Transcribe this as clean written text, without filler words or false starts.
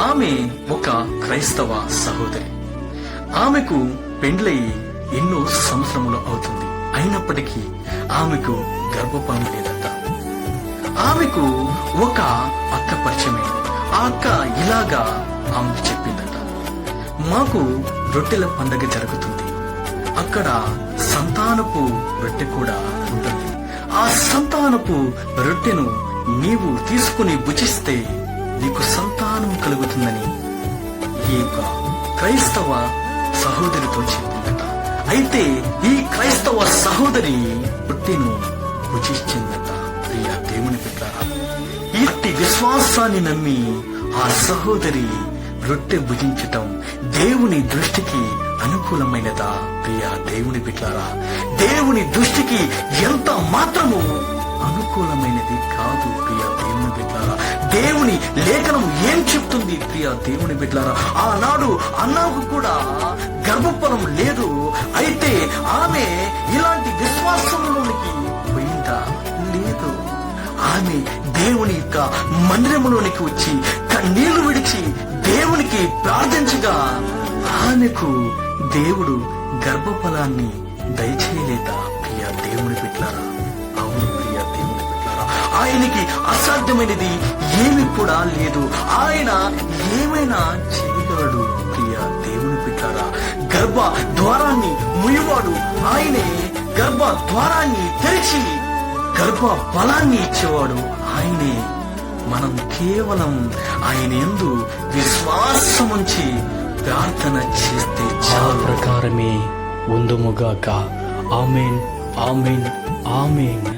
ఆమె ఒక క్రైస్తవ సహోదరి. ఆమెకు పెండ్లయి ఎన్నో సంవత్సరములు అవుతుంది. అయినప్పటికీ ఆమెకు గర్భఫలం లేదట. ఆమెకు ఒక అక్క పరిచయమైంది. ఆ అక్క ఇలాగా ఆమెకు చెప్పిందట, మాకు రొట్టెల పండగ జరుగుతుంది, అక్కడ సంతానపు రొట్టె కూడా ఉంటుంది. ఆ సంతానపు రొట్టెను నీవు తీసుకుని భుజిస్తే నీకు సంతానం కలుగుతుందని ఈ యొక్క క్రైస్తవ సహోదరితో చెప్పిందట. అయితే ఈ క్రైస్తవ సహోదరి రొట్టెను భుజించిందట. ప్రియ దేవుని బిడ్డలారా, ఇట్టి విశ్వాసాన్ని నమ్మి ఆ సహోదరి రొట్టె భుజించటం దేవుని దృష్టికి అనుకూలమైనదా? ప్రియ దేవుని బిడ్డలారా, దేవుని దృష్టికి ఎంత మాత్రము అనుకూలమైనది కాదు. ప్రియ దేవుని బిడ్డలారా, దేవుని లేఖనం ఏం చెప్తుంది? ప్రియ దేవుని బిడ్డలారా, ఆనాడు అన్నాకు కూడా గర్భఫలం లేదు. అయితే ఆమె ఇలాంటి విశ్వాసంలోనికి పోయిందా? లేదు. ఆమె దేవుని యొక్క మందిరములోనికి వచ్చి కన్నీళ్లు విడిచి దేవునికి ప్రార్థించగా ఆమెకు దేవుడు గర్భఫలాన్ని దయచేయలేదా? ప్రియ దేవుని బిడ్డలారా, అవును ప్రియ దేవుని బిడ్డలారా, ఆయనకి అసాధ్యమైనది ఏమి కూడా లేదు. ఆయన ఏమైనా చేయగలడు. ప్రియ దేవుని బిడ్డలారా, గర్భ ద్వారాన్ని ముయ్యవాడు ఆయనే. గర్భ ద్వారాన్ని తెరిచి గర్భ ఫలాన్ని ఇచ్చేవాడు ఆయనే. మనం కేవలం ఆయన యందు విశ్వాసముంచి ప్రార్థన చేస్తే ఆ ప్రకారమే ఉందుముగాక. ఆమేన్, ఆమేన్, ఆమేన్.